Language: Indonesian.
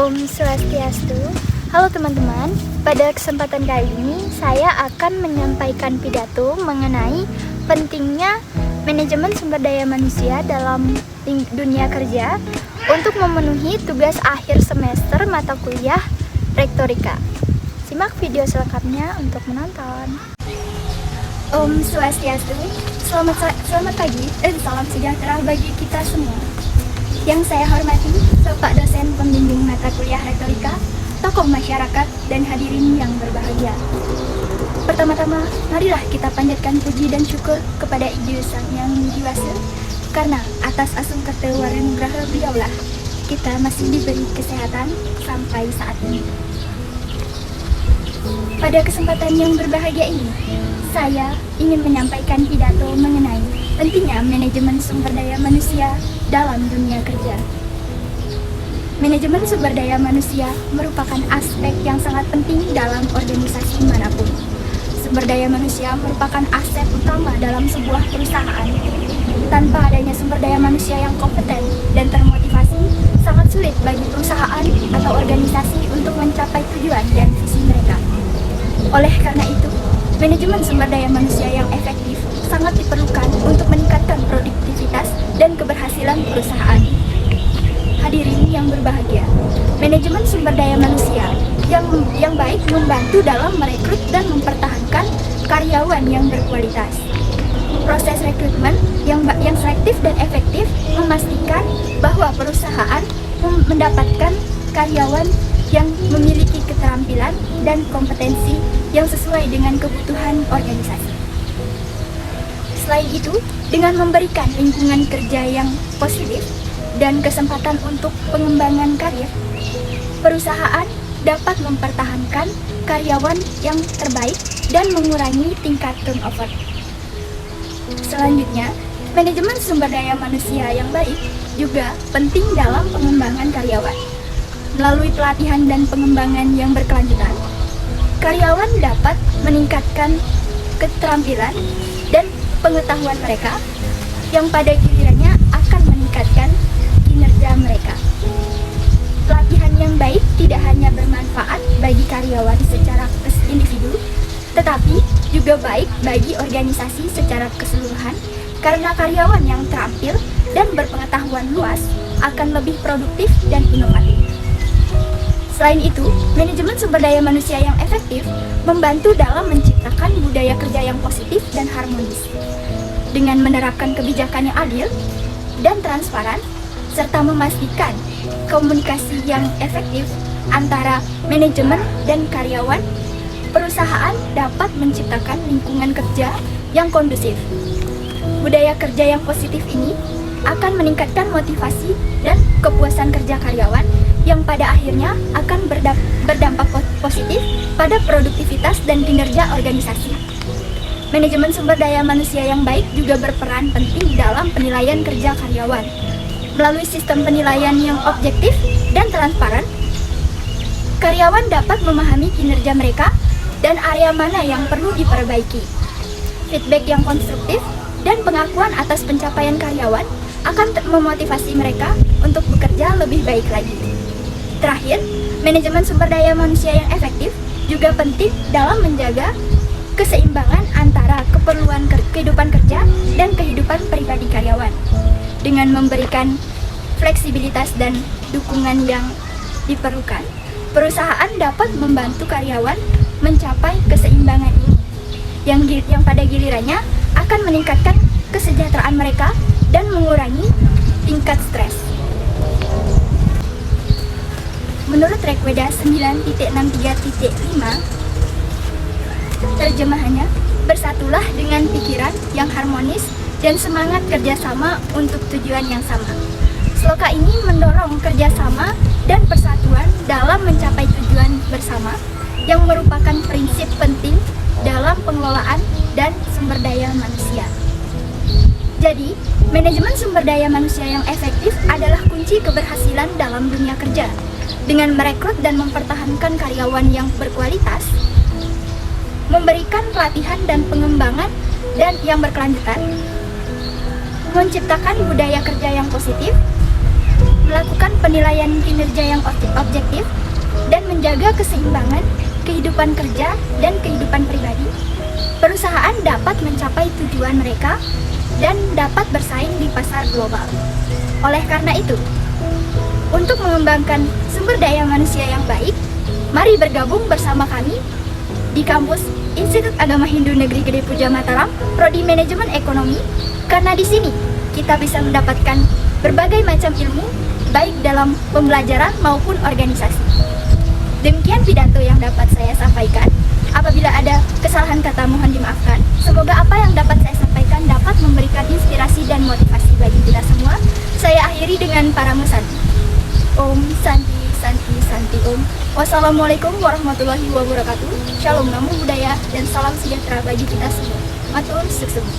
Om Swastiastu. Halo teman-teman, pada kesempatan kali ini saya akan menyampaikan pidato mengenai pentingnya manajemen sumber daya manusia dalam dunia kerja untuk memenuhi tugas akhir semester mata kuliah Rektorika. Simak video selengkapnya untuk menonton. Om Swastiastu, selamat pagi dan salam sejahtera bagi kita semua. Yang saya hormati, Bapak dosen pembimbing mata kuliah Rektorika, tokoh masyarakat, dan hadirin yang berbahagia. Pertama-tama, marilah kita panjatkan puji dan syukur kepada Ibu Sang Yang Widiwasa, karena atas asung ketewarenugraha beliaulah kita masih diberi kesehatan sampai saat ini. Pada kesempatan yang berbahagia ini, saya ingin menyampaikan pidato mengenai pentingnya manajemen sumber daya manusia dalam dunia kerja. Manajemen sumber daya manusia merupakan aspek yang sangat penting dalam organisasi manapun. Sumber daya manusia merupakan aset utama dalam sebuah perusahaan. Tanpa adanya sumber daya manusia yang kompeten dan termotivasi, sangat sulit bagi perusahaan atau organisasi untuk mencapai tujuan dan visi mereka. Oleh karena itu, manajemen sumber daya manusia yang efektif sangat diperlukan untuk meningkatkan produktivitas dan keberhasilan perusahaan. Hadirin yang berbahagia, manajemen sumber daya manusia yang baik membantu dalam merekrut dan mempertahankan karyawan yang berkualitas. Proses rekrutmen yang selektif dan efektif memastikan bahwa perusahaan mendapatkan karyawan yang memiliki keterampilan dan kompetensi yang sesuai dengan kebutuhan organisasi. Selain itu, dengan memberikan lingkungan kerja yang positif dan kesempatan untuk pengembangan karir, perusahaan dapat mempertahankan karyawan yang terbaik dan mengurangi tingkat turnover. Selanjutnya, manajemen sumber daya manusia yang baik juga penting dalam pengembangan karyawan. Melalui pelatihan dan pengembangan yang berkelanjutan, karyawan dapat meningkatkan keterampilan dan pengetahuan mereka yang pada gilirannya akan meningkatkan kinerja mereka. Pelatihan yang baik tidak hanya bermanfaat bagi karyawan secara individu, tetapi juga baik bagi organisasi secara keseluruhan karena karyawan yang terampil dan berpengetahuan luas akan lebih produktif dan inovatif. Selain itu, manajemen sumber daya manusia yang efektif membantu dalam menciptakan budaya kerja yang positif dan harmonis. Dengan menerapkan kebijakan yang adil dan transparan, serta memastikan komunikasi yang efektif antara manajemen dan karyawan, perusahaan dapat menciptakan lingkungan kerja yang kondusif. Budaya kerja yang positif ini akan meningkatkan motivasi dan kepuasan kerja karyawan yang pada akhirnya akan berdampak positif pada produktivitas dan kinerja organisasi. Manajemen sumber daya manusia yang baik juga berperan penting dalam penilaian kerja karyawan. Melalui sistem penilaian yang objektif dan transparan, karyawan dapat memahami kinerja mereka dan area mana yang perlu diperbaiki. Feedback yang konstruktif dan pengakuan atas pencapaian karyawan akan memotivasi mereka untuk bekerja lebih baik lagi. Terakhir, manajemen sumber daya manusia yang efektif juga penting dalam menjaga keseimbangan antara keperluan kehidupan kerja dan kehidupan pribadi karyawan. Dengan memberikan fleksibilitas dan dukungan yang diperlukan, perusahaan dapat membantu karyawan mencapai keseimbangan ini, yang pada gilirannya akan meningkatkan kesejahteraan mereka dan mengurangi tingkat stres. Menurut Rekweda 9.63.5, terjemahannya, bersatulah dengan pikiran yang harmonis dan semangat kerjasama untuk tujuan yang sama. Sloka ini mendorong kerjasama dan persatuan dalam mencapai tujuan bersama yang merupakan prinsip penting dalam pengelolaan dan sumber daya manusia. Jadi, manajemen sumber daya manusia yang efektif adalah kunci keberhasilan dalam dunia kerja. Dengan merekrut dan mempertahankan karyawan yang berkualitas, memberikan pelatihan dan pengembangan dan yang berkelanjutan, menciptakan budaya kerja yang positif, melakukan penilaian kinerja yang objektif, dan menjaga keseimbangan kehidupan kerja dan kehidupan pribadi, perusahaan dapat mencapai tujuan mereka dan dapat bersaing di pasar global. Oleh karena itu, untuk mengembangkan sumber daya manusia yang baik, mari bergabung bersama kami di kampus Institut Agama Hindu Negeri Gede Puja Mataram, Prodi Manajemen Ekonomi, karena di sini kita bisa mendapatkan berbagai macam ilmu, baik dalam pembelajaran maupun organisasi. Demikian pidato yang dapat saya sampaikan. Apabila ada kesalahan kata mohon dimaafkan. Semoga apa yang dapat saya sampaikan dapat memberikan inspirasi dan motivasi bagi kita semua. Saya akhiri dengan para musanti. Om Santi Santi Santi Om. Wassalamualaikum warahmatullahi wabarakatuh. Shalom, namo buddhaya, dan salam sejahtera bagi kita semua. Matur suksema.